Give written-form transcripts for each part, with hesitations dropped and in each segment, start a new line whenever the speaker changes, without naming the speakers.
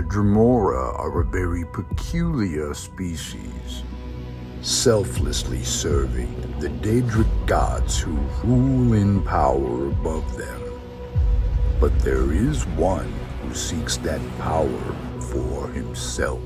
Dremora are a very peculiar species, selflessly serving the Daedric gods who rule in power above them. But there is one who seeks that power for himself.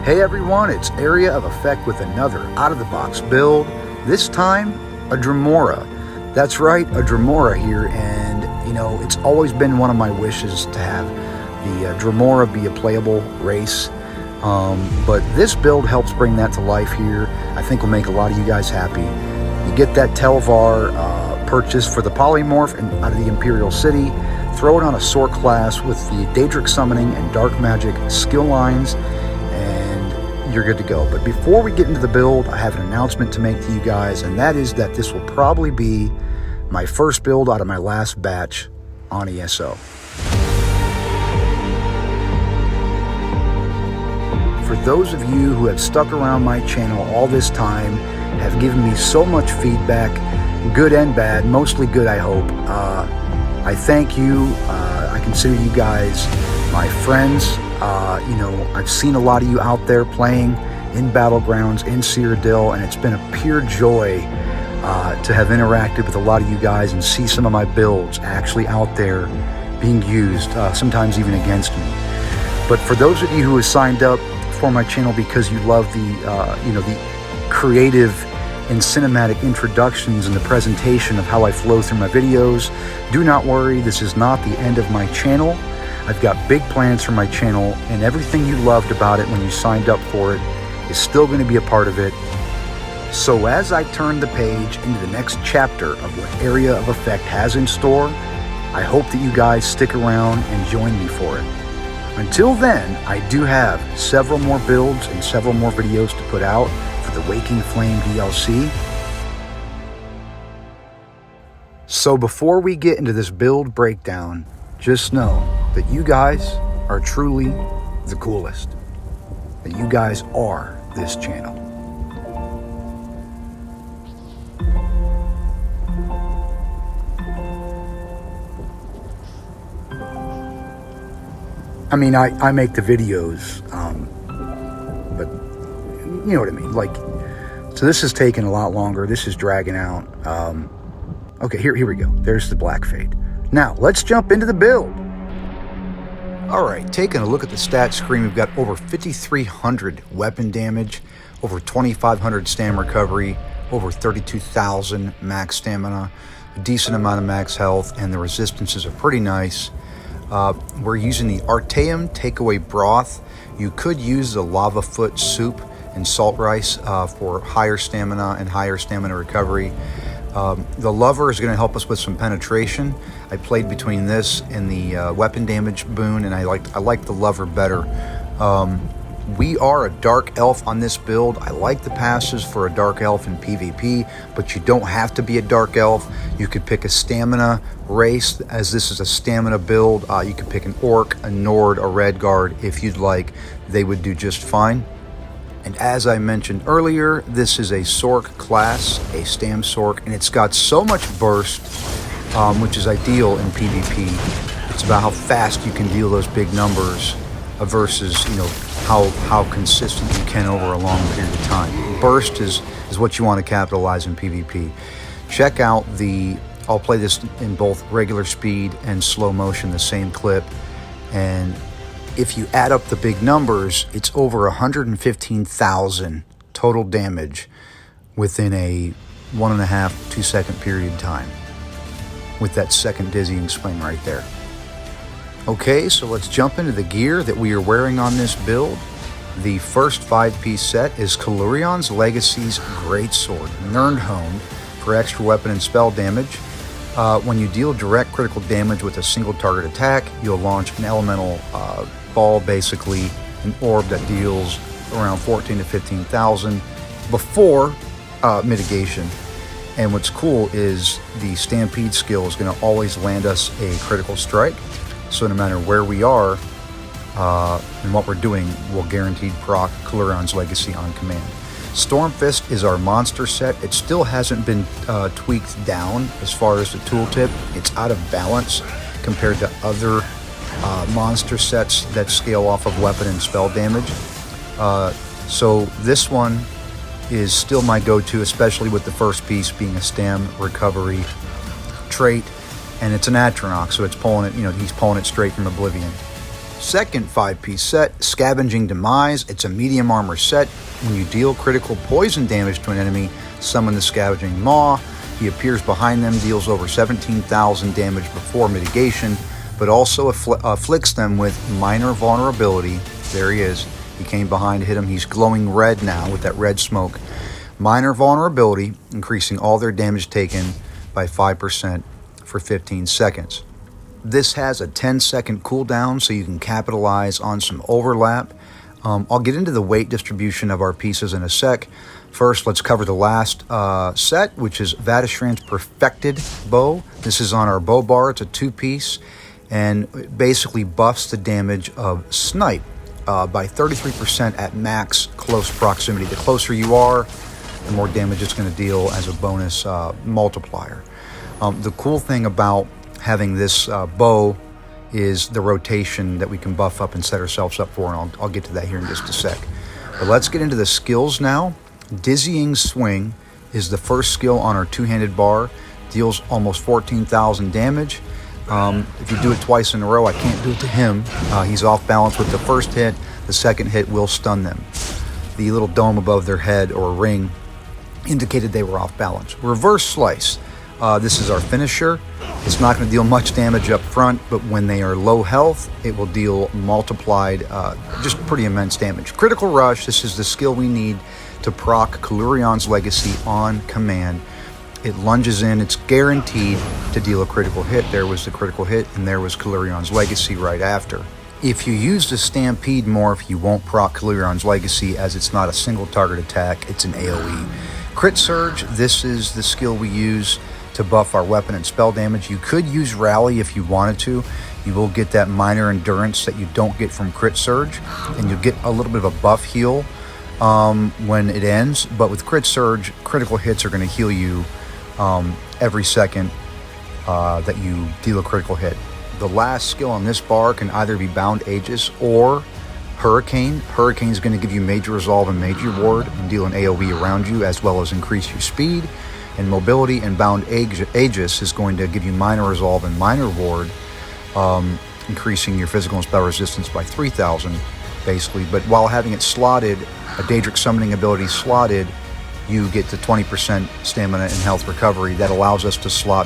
Hey everyone, it's Area of Effect with another out-of-the-box build. This time, a Dremora. That's right, a Dremora here, and you know, it's always been one of my wishes to have the Dremora be a playable race. But this build helps bring that to life here. I think will make a lot of you guys happy. You get that Telvar purchase for the polymorph and out of the Imperial City. Throw it on a Sorc class with the Daedric Summoning and Dark Magic skill lines, you're good to go. But before we get into the build, I have an announcement to make to you guys, and that is that this will probably be my first build out of my last batch on ESO. For those of you who have stuck around my channel all this time, have given me so much feedback, good and bad, mostly good I hope, I thank you. I consider you guys my friends. You know, I've seen a lot of you out there playing in Battlegrounds, in Cyrodiil, and it's been a pure joy to have interacted with a lot of you guys and see some of my builds actually out there being used, sometimes even against me. But for those of you who have signed up for my channel because you love the, you know, the creative and cinematic introductions and the presentation of how I flow through my videos, do not worry, this is not the end of my channel. I've got big plans for my channel, and everything you loved about it when you signed up for it is still going to be a part of it. So as I turn the page into the next chapter of what Area of Effect has in store, I hope that you guys stick around and join me for it. Until then, I do have several more builds and several more videos to put out for the Waking Flame DLC. So before we get into this build breakdown, just know that you guys are truly the coolest. That you guys are this channel. I mean, I make the videos, but you know what I mean. Like, so this is taking a lot longer. This is dragging out. Okay, here we go. There's the Black Fade. Now, let's jump into the build. All right, taking a look at the stat screen, we've got over 5,300 weapon damage, over 2,500 stamina recovery, over 32,000 max stamina, a decent amount of max health, and the resistances are pretty nice. We're using the Artaeum Takeaway Broth. You could use the Lava Foot Soup and Salt Rice for higher stamina and higher stamina recovery. The Lover is going to help us with some penetration. I played between this and the weapon damage boon, and I like the Lover better. We are a Dark Elf on this build. I like the passes for a Dark Elf in PvP, but you don't have to be a Dark Elf. You could pick a Stamina race, as this is a Stamina build. You could pick an Orc, a Nord, a Redguard if you'd like. They would do just fine. And as I mentioned earlier, this is a Sorc class, a Stam Sorc, and it's got so much burst, which is ideal in PvP. It's about how fast you can deal those big numbers versus, you know, how consistent you can over a long period of time. Burst is what you want to capitalize in PvP. Check out I'll play this in both regular speed and slow motion, the same clip, and if you add up the big numbers, it's over 115,000 total damage within a 1.5 2 second period time with that second dizzying swing right there. Okay, so let's jump into the gear that we are wearing on this build. The first 5-piece set is Kalurion's Legacy's Greatsword, Nirnhone, for extra weapon and spell damage. When you deal direct critical damage with a single target attack, you'll launch an elemental ball, basically an orb that deals around 14 to 15,000 before mitigation. And what's cool is the Stampede skill is going to always land us a critical strike. So no matter where we are and what we're doing, we'll guaranteed proc Kalurion's Legacy on command. Stormfist is our monster set. It still hasn't been tweaked down as far as the tooltip. It's out of balance compared to other monster sets that scale off of weapon and spell damage. So this one is still my go-to, especially with the first piece being a Stam recovery trait, and it's an Atronach, so it's pulling it, you know, he's pulling it straight from Oblivion. Second 5-piece set, Scavenging Demise. It's a medium armor set. When you deal critical poison damage to an enemy, summon the Scavenging Maw. He appears behind them, deals over 17,000 damage before mitigation, but also afflicts them with minor vulnerability. There he is. He came behind, hit him. He's glowing red now with that red smoke. Minor vulnerability, increasing all their damage taken by 5% for 15 seconds. This has a 10-second cooldown, so you can capitalize on some overlap. I'll get into the weight distribution of our pieces in a sec. First, let's cover the last set, which is Vatistran's Perfected Bow. This is on our bow bar. It's a 2-piece, and it basically buffs the damage of Snipe by 33% at max close proximity. The closer you are, the more damage it's going to deal as a bonus multiplier. The cool thing about having this bow is the rotation that we can buff up and set ourselves up for, and I'll get to that here in just a sec. But let's get into the skills now. Dizzying Swing is the first skill on our two-handed bar. Deals almost 14,000 damage. If you do it twice in a row, I can't do it to him. He's off balance with the first hit. The second hit will stun them. The little dome above their head or ring indicated they were off balance. Reverse Slice. This is our finisher. It's not going to deal much damage up front, but when they are low health, it will deal multiplied, just pretty immense damage. Critical Rush. This is the skill we need to proc Kalurion's Legacy on command. It lunges in. It's guaranteed to deal a critical hit. There was the critical hit, and there was Kalurion's Legacy right after. If you use the Stampede morph, you won't proc Kalurion's Legacy, as it's not a single target attack. It's an AoE. Crit Surge. This is the skill we use to buff our weapon and spell damage. You could use Rally if you wanted to. You will get that minor endurance that you don't get from Crit Surge, and you'll get a little bit of a buff heal when it ends. But with Crit Surge, critical hits are going to heal you every second that you deal a critical hit. the last skill on this bar can either be Bound Aegis or Hurricane. Hurricane is going to give you major resolve and major ward and deal an AoE around you, as well as increase your speed and mobility. And Bound Aegis is going to give you minor resolve and minor ward, increasing your physical and spell resistance by 3,000 basically. But while having it slotted, a Daedric summoning ability slotted, you get to 20% stamina and health recovery. That allows us to slot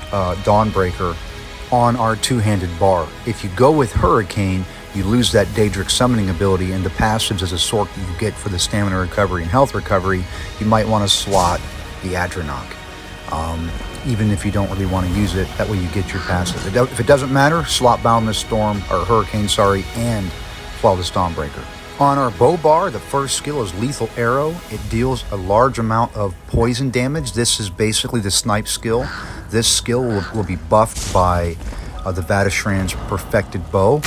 Dawnbreaker on our two-handed bar. If you go with Hurricane, you lose that Daedric summoning ability, and the passives as a sort that you get for the stamina recovery and health recovery, you might want to slot the Adrenok. Even if you don't really want to use it, that way you get your passive. If it doesn't matter, slot Boundless Storm, or Hurricane, sorry, and Flawless Dawnbreaker. On our bow bar, the first skill is Lethal Arrow. It deals a large amount of poison damage. This is basically the snipe skill. This skill will be buffed by the Vatistran's Perfected Bow.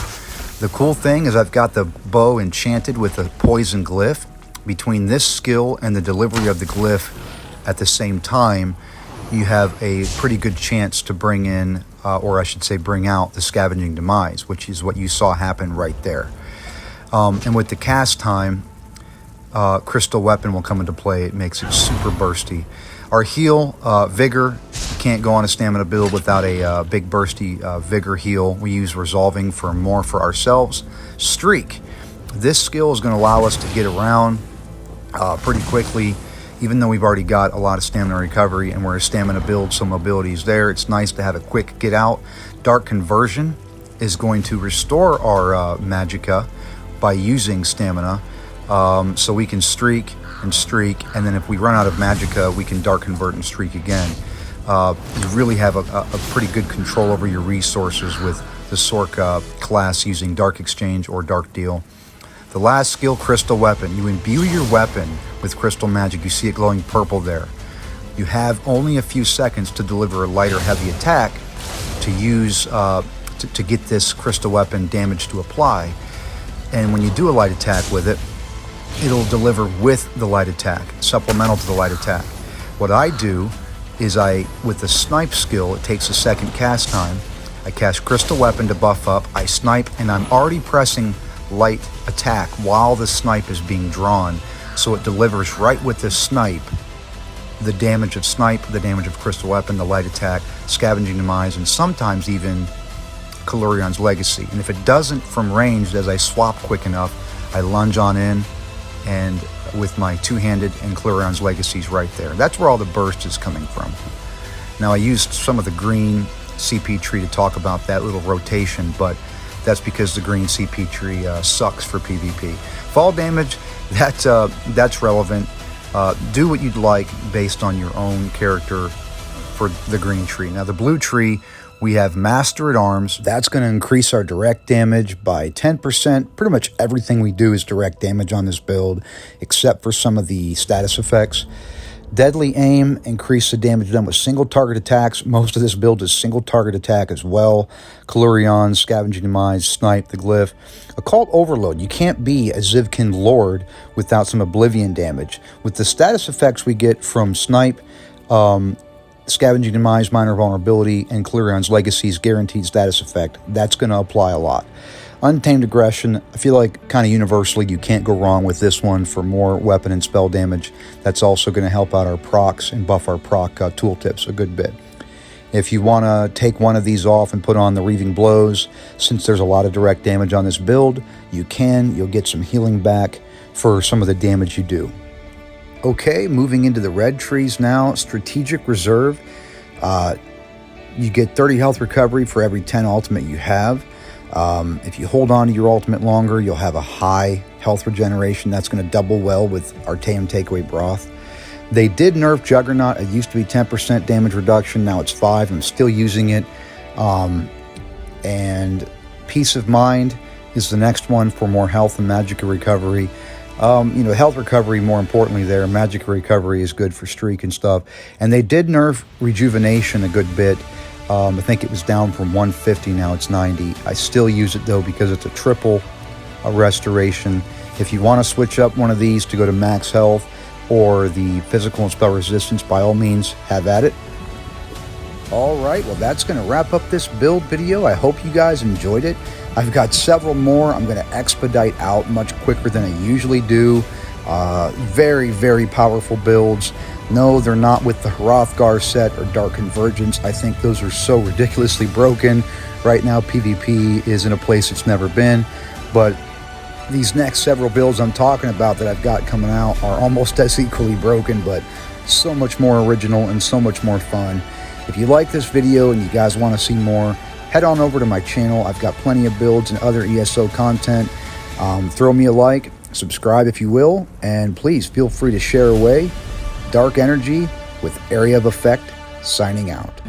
The cool thing is I've got the bow enchanted with a poison glyph. Between this skill and the delivery of the glyph at the same time, you have a pretty good chance to bring in, or I should say bring out, the Scavenging Demise, which is what you saw happen right there. And with the cast time, Crystal Weapon will come into play. It makes it super bursty. Our heal, Vigor, you can't go on a stamina build without a big bursty Vigor heal. We use Resolving for more for ourselves. Streak, this skill is going to allow us to get around pretty quickly, even though we've already got a lot of stamina recovery and we're a stamina build, so mobility is there. It's nice to have a quick get out. Dark Conversion is going to restore our Magicka by using stamina, so we can streak, and then if we run out of Magicka, we can Dark Convert and streak again. You really have a pretty good control over your resources with the Sorka class using Dark Exchange or Dark Deal. The last skill, Crystal Weapon. You imbue your weapon with crystal magic. You see it glowing purple there. You have only a few seconds to deliver a light or heavy attack to use to get this crystal weapon damage to apply. And when you do a light attack with it, it'll deliver with the light attack, supplemental to the light attack. What I do is with the snipe skill, it takes a second cast time. I cast Crystal Weapon to buff up, I snipe, and I'm already pressing light attack while the snipe is being drawn. So it delivers right with the snipe, the damage of snipe, the damage of Crystal Weapon, the light attack, Scavenging Demise, and sometimes even Kalurion's Legacy. And if it doesn't from range, as I swap quick enough, I lunge on in, and with my two-handed and Kalurion's Legacy's right there. That's where all the burst is coming from. Now I used some of the green CP tree to talk about that little rotation, but that's because the green CP tree sucks for PvP. Fall damage, that's relevant. Do what you'd like based on your own character for the green tree. Now the blue tree, we have Master at Arms. That's going to increase our direct damage by 10%. Pretty much everything we do is direct damage on this build, except for some of the status effects. Deadly Aim, increase the damage done with single target attacks. Most of this build is single target attack as well. Kalurion, Scavenging Demise, Snipe, the Glyph. Occult Overload. You can't be a Xivkyn Lord without some Oblivion damage. With the status effects we get from Snipe, Scavenging Demise, Minor Vulnerability, and Kalurion's Legacy's guaranteed status effect, that's going to apply a lot. Untamed Aggression, I feel like kind of universally you can't go wrong with this one for more weapon and spell damage. That's also going to help out our procs and buff our proc tooltips a good bit. If you want to take one of these off and put on the Reaving Blows, since there's a lot of direct damage on this build, you can. You'll get some healing back for some of the damage you do. Okay, moving into the red trees now. Strategic Reserve. You get 30 health recovery for every 10 ultimate you have. If you hold on to your ultimate longer, you'll have a high health regeneration. That's going to double well with Artaeum Takeaway Broth. They did nerf Juggernaut. It used to be 10% damage reduction. Now it's 5%. I'm still using it. And Peace of Mind is the next one for more health and Magicka recovery. Health recovery, more importantly there. Magicka recovery is good for streak and stuff. And they did nerf Rejuvenation a good bit. I think it was down from 150, now it's 90. I still use it though because it's a triple restoration. If you want to switch up one of these to go to max health or the physical and spell resistance, by all means, have at it. All right, well, that's going to wrap up this build video. I hope you guys enjoyed it. I've got several more I'm going to expedite out much quicker than I usually do. Very, very powerful builds. No, they're not with the Hrothgar set or Dark Convergence. I think those are so ridiculously broken. Right now, PvP is in a place it's never been. But these next several builds I'm talking about that I've got coming out are almost as equally broken, but so much more original and so much more fun. If you like this video and you guys want to see more, head on over to my channel. I've got plenty of builds and other ESO content. Throw me a like, subscribe if you will, and please feel free to share away. Dark Energy with Area of Effect signing out.